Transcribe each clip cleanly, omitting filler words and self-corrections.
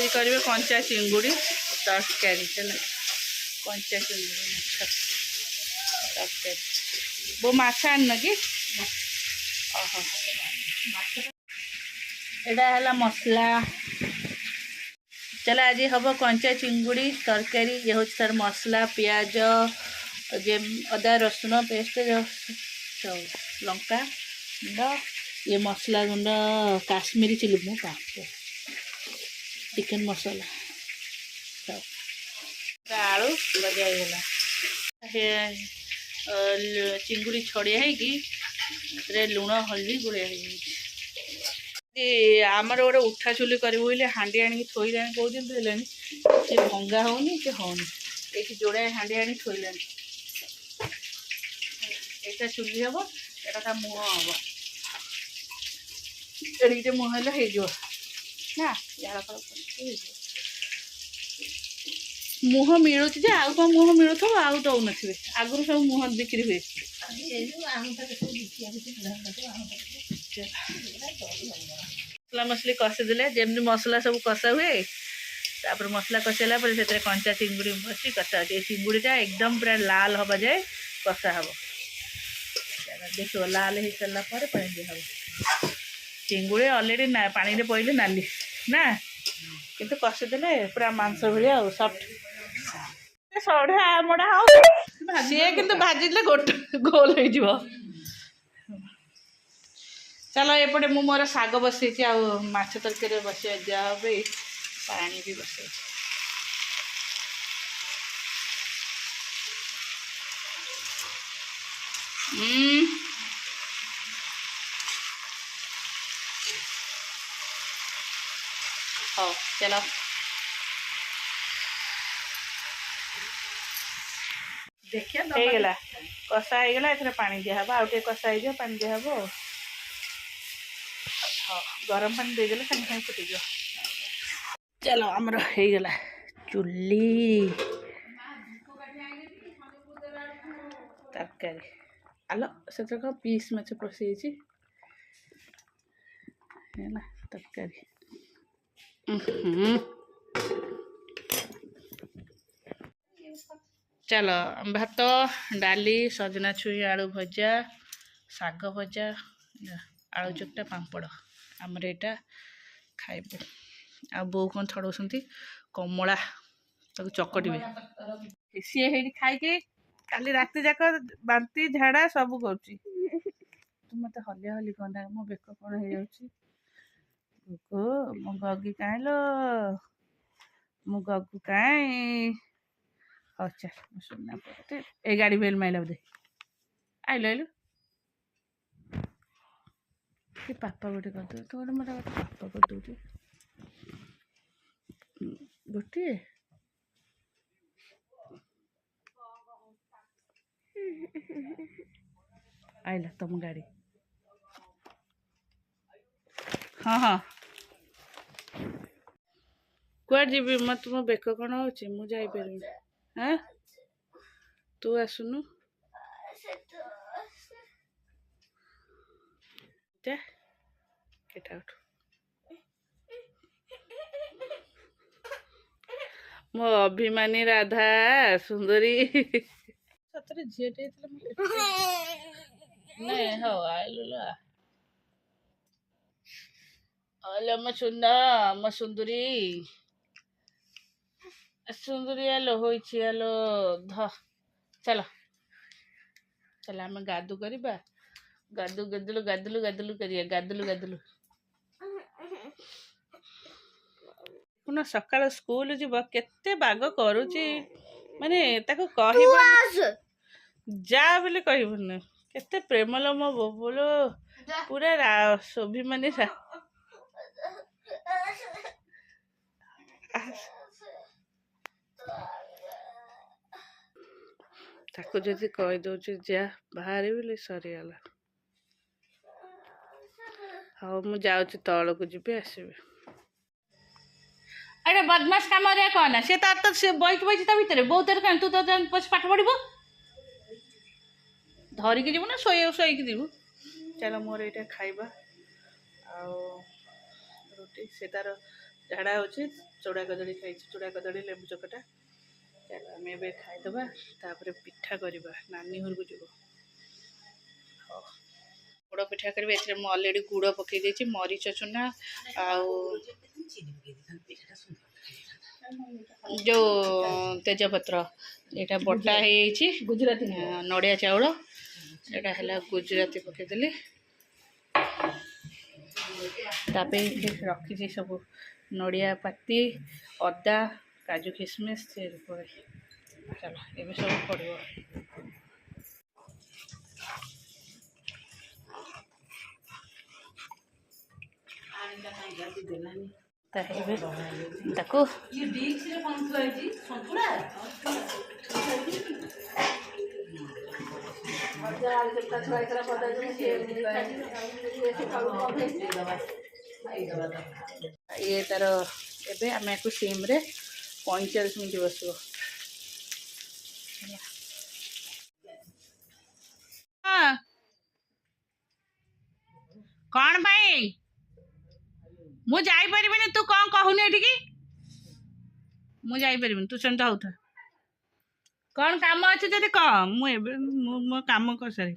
आज करेंगे कंचा चिंगुड़ी तरकारी चला कंचा चिंगुड़ी माछ तरकारी वो माछ आन कि एटा है मसला चला आज हम कंचा चिंगुड़ी तरकारी ये हूँ तार मसला पियाज जे अदा रसुण पेस्ट लंका गुंड ये मसला गुंड काश्मीरी चिली मु चिकन मसला आलू भजा गला चिंगुड़ी छड़िया है लुण हल्दी गुलिया आमर गोटे उठा चुली करें हांडी आनी थोईला कौन से भंगा होनी कि होनी ये जोड़े हांडी आनी थोईला यहाँ चुली हम यहाँ मुह हम एडिटे मुह ना यार मुह मिलूँ जे आउ कौन मुह मिलू थो आउ दौन आगुरी सब मुह बिक्री हुए मसला मसली कषिदे जमी मसला सब कषा हुए तापर मसला कषाला से कंचा चिंगुड़ी बस कषा चिंगुड़ीटा एकदम पूरा लाल हवा जाए कषा हम देख लाल हो सारा पर पानी दिहब चिंगुड़ी अलरेडी ना पानी पड़े नाली ना किंतु कषिदे पूरा मांस भाया सफ्ट सढ़ा मड़ा सी कि भाजिले गोटे गोल हो चलो एपटे मु मोर साग बसई आछ तरकारी बसै जाए पानी भी बसई हाँ चलो देखिए कषा होगला एथरे पानी दिहब आउटे कषा हो पानी दिहब हाँ गरम पानी देदेले सागे सागे फुटिज चलो आमर होगला चुली तरकारी आलो से पीस माछ पशि तरकारी चलो भात डाली सजना छुई आलू भजा साग भजा आलू चकटा पापड़ आमर यहाँ खाइबे आ बो कौन छड़ौती कमला चकटे सी है खाई काली राति जाक बांती झाड़ा सब कर मत हलिया हली कहना मो बेक कौन हो मो गगी कहीं मो गगु कहीं हाँ चल सुनना पड़ते ए गाड़ी बेल माइला बोधे आइल आइल पापा गोटे करदे तो गोटे मतलब पापा कर दूचे गोटे आइला तुम गाड़ी हाँ हाँ कुआर जी मत मो बेक कौन हो जापर हाँ तू आसुनु मो अभिमानी राधा सुंदरी सतरे झीटे नहीं हो आइलुला हेलो म सुंदरी सुंदरी आलो हो ध चलो चल आम गादु करवा गादु गदलु गादलु गादलु करिया गादलु गादलु पुनः सकाल स्कूल जीव केते बाग करुची माने ताको कहबो जा बोले कहबो केते प्रेमल मो बोलो पूरा स्वाभिमानी ताको जदि कही दौचे जा बाहर बोले सरीगला हाँ मु जाऊँ तल को जी आसबे अरे बदमाश काम कौन सी तो सी बही बही भितर बहुत कहीं तू तो पाठ पढ़ धरिकी जीवु ना शोक जीवु चलो मोर ये खाइबा रुटी से तार ଝାଡ଼ା ହେଉଛି ଚୁଡ଼ା କଦଳୀ ଖାଇଛି ଚୁଡ଼ା କଦଳୀ ଲେମ୍ବୁ ଚକଟା। ଚାଲ ଆମେ ଏବେ ଖାଇଦେବା ତାପରେ ପିଠା କରିବା ନାନୀ ଘରକୁ ଯିବୁ। ହଉ ଗୁଡ଼ ପିଠା କରିବି। ଏଥିରେ ମୁଁ ଅଲରେଡ଼ି ଗୁଡ଼ ପକାଇ ଦେଇଛି ମରିଚ ଚୁନା ଆଉ ଯେଉଁ ତେଜପତ୍ର ଏଇଟା ବଟା ହେଇଯାଇଛି ଗୁଜୁରାତି ନଡ଼ିଆ ଚାଉଳ ଏଇଟା ହେଲା ଗୁଜୁରାତି ପକାଇଦେଲି। ତାପରେ ରଖିଛି ସବୁ ନଡ଼ିଆ ପାତି ଅଦା କାଜୁ କିସମିସ ସେ ପଡ଼େ। ଚାଲ ଏବେ ସବୁ ପଡ଼ିବ। ଏବେ ତାକୁ ଇଏ ତାର ଏବେ ଆମେ ଆକୁ ସିମ୍ରେ 45 ମିନିଟ୍ ବସିବ। କ'ଣ ପାଇଁ ମୁଁ ଯାଇପାରିବିନି? ତୁ କ'ଣ କହୁନି ଏଠିକି? ମୁଁ ଯାଇପାରିବିନି, ତୁ ସେମିତି ହଉଥା। କ'ଣ କାମ ଅଛି ଯଦି କହ, ମୁଁ ଏବେ ମୋ କାମ କରିସାରି।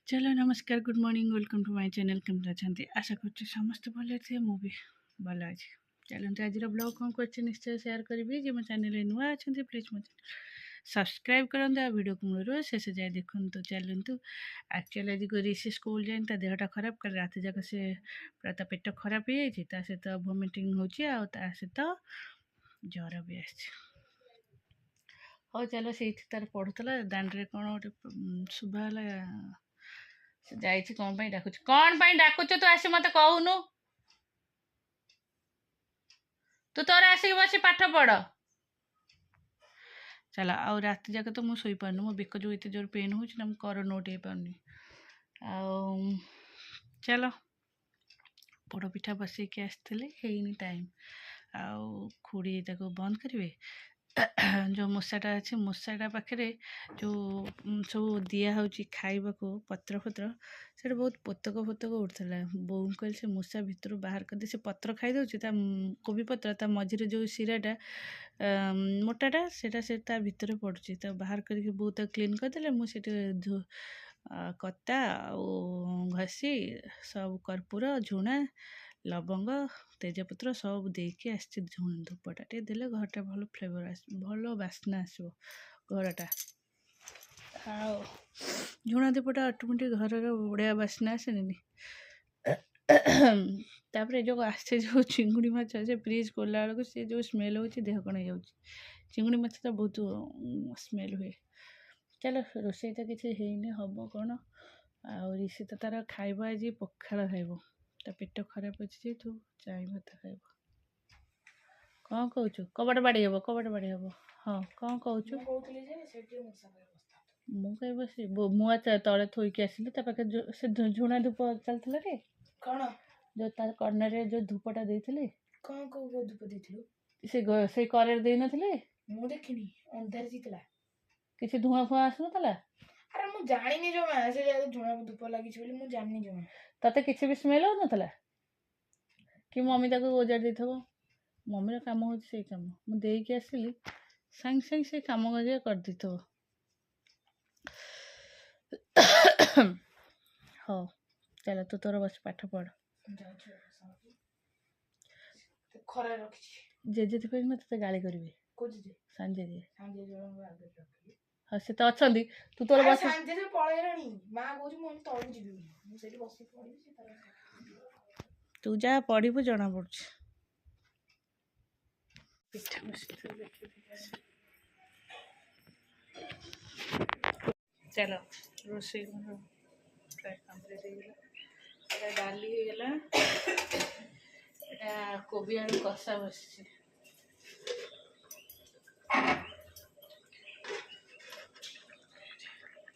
चलो नमस्कार good morning welcome to my channel. केमती अच्छा आशा कर समस्त भले थे मु भी भल अच्छी। चलते आज ब्लॉग कौन कर निश्चय शेयर करी जो मो चैनल नुआ अच्छा प्लीज मो सब्सक्राइब करते आ वीडियो को मूल शेष जाए देखूँ। तो चलतु एक्चुअली आज ऋषि स्कूल जाए ता देहटा खराब कल रात जाक से पूरा ता पेट खराब हो जाए सहित वोमिटिंग हो सहित ज्वर भी आस। हो चलो से तार पढ़ुला दाण्ड कौन गोटे शुभा से जाइए कौन डाकुच कौन डाकुच तू आसी मत कहूनु तू तोर आसिक बस पाठ पढ़। चल आ रात जाक तो मुझे शोई पारनी मो बेक जो एत जोर पेन हो कर नोट हो पारनी। चलो पोड़ पिठा बसैकी आसती टाइम आउ खुड़ी ताको बंद करेंगे। जो मूषाटा अच्छे मूषाटा पाखे जो सब दिहे खाइबा को पत्र फत्र से बहुत पोतक फोतक उठला। बोऊ कह से मूषा भितर बाहर करदे से पत्र खाई दौर कोबी पत्र ता मझे जो सिराटा मोटाटा से भितर पड़ुची तो बाहर करके बोऊ तक क्लीन करदे। मुझे कता घसी सब कर्पूर झुणा लवंग तेजपत्र सब देके आसछि धूपटा टे देले घरटा भल फ्लेवर आस भल बास्ना आसो घरटा। हाँ झुणा दीपटा ऑटोमेटिक घर बढ़िया बास्ना आसेनि। तापर जो आसे जो चिंगुड़ी माछ से फ्रिज खोला बेलू सी जो स्मेल हो देह कण हो चिंगुड़ी माछ तो बहुत स्मेल हुए। चलो रोषे तो किसी ହେଇନି हम कौन आ ऋषि तो तार खाइबा आज पखाड़ खाइब ता पेट खराब अच्छे तू चाय भात खाइब। कौन कहूँ कबाट बाड़ी हम कबाट बाड़ी हम हाँ कौन कहूँ मु कहीं बस मुआ तले थोईकी आसिली पाखे से झुणा धूप चलता रे कौन जो तार कर्णर जो धूपटा देते कौन कौ धूप देते से करे दे नथिले मु देखिनी अंधार जीतला किसी धुआं फुआ आसुनथला। अरे मु जानिनी जो मैं से धुआं धूप लगी मु जानिनी जो तते किसी भी स्मेल हो नथला कि मम्मी ताको ओजाड़ देथबो। मम्मी काम हो से काम मु देकी आसिली सांग सांग से काम कर देथबो। हो चल तू तोर बस पाठ पढ़ खरा रखी जेजे थी मत गाली करेंगे सांजे हाँ से तो अच्छा तू तोर बस तू जा पढ़ू जना पड़। चलो रोषे प्राय कम्प्लीट हो डाली होगला एटा कोबी आलू कषा बस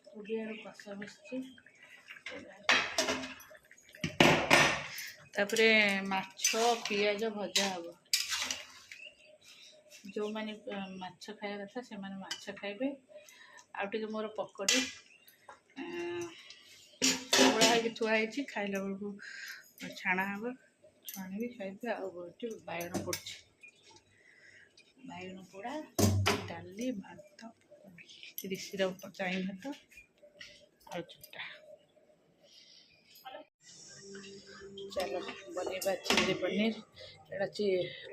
कोबी आलू कषा बस तापरे माछ पियाज भजा हम जो मैंने माछ खाया कथा से मैंने माछ खाइबे आउटे मोर पकड़ी थोड़ा है थुआई खाइला बेलू छाणा हम ଛାଣିବି ଖାଇବି। ଆଉ ଗୋଟେ ବାଇଗଣ ପୋଡ଼ୁଛି, ବାଇଗଣ ପୋଡ଼ା, ଡାଲି, ଭାତ, ରିସିର ଚାଇଁ ଭାତ, ଆଳୁ ଚକଟା। चलो बनेगा चिल्ली पनीर। एटा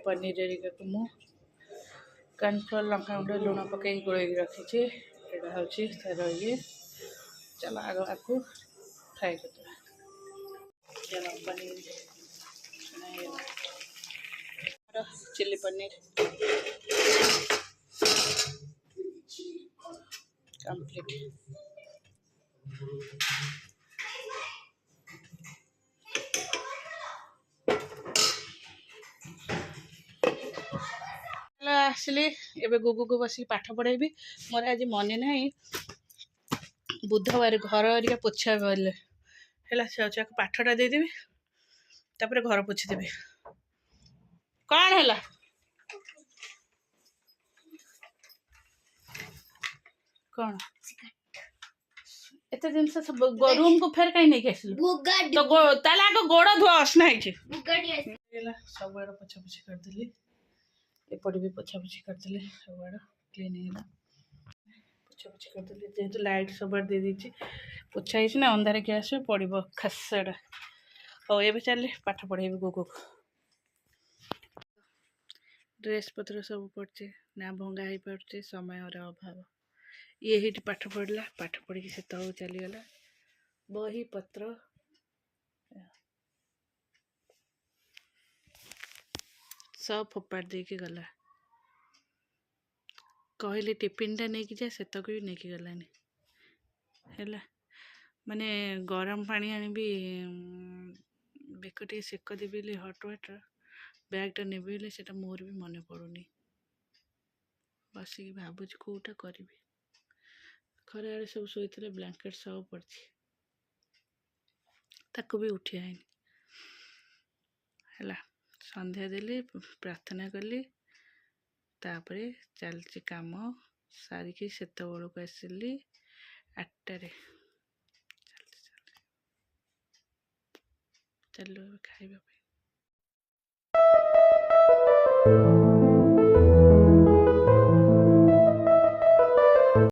पनीर एरिका को मु कॉर्नफ्लोर लंका गुंड लुण पकई गोल रखी। एटा हूँ तार ये। चलो आग आपको फ्राए कर। चलो पनीर चिल्ली पनीर कंप्लीट। आसली एबे गुगु को बस पाठ पढ़ेबी। मोर आज मन ना बुधवार घर हरिका पोछा बोले है पाठटा देदेवी तापर घर पोछीदेवी। कौन है कौन एत जिन सब रूम को फेर कहीं नहीं आसलु तो ताले आग गोड़ धुआ असना सब आड़ पोछा पोछी करदेली। एपटे भी पोछा पोछी करदेली सब आड़ क्लीन है। पोछा पोछी करदेली जेहेतु लाइट सब दे दी पोछा ही ना अंधारे क्या आस पड़ो खासटा। हाँ ये चल पाठ पढ़ेबी गुगु को। ड्रेस पत्र सब पड़े ना भंगा ही पड़े समय अभाव। ये ही पाठ पढ़ला पाठ पढ़ी से तक चलीगला बही पत्र सब फोपाड़ दे के गला। कहले टिफिन टा नहीं जा से तक भी नहीं गलानी है माने गरम पानी आनी बेकटे सेक देवी हट वाटर बैगटा नेबी से मोर भी मन पड़ूनी। बसिक भावुँ कौटा करी खरा आड़े सब शोते ब्लांकेट सब पड़ी ताकू भी उठी आईनी है। संध्या देली प्रार्थना कली तापर चलती काम सारिकी सेत बड़क आसली 8टारे। चलो खाइबा।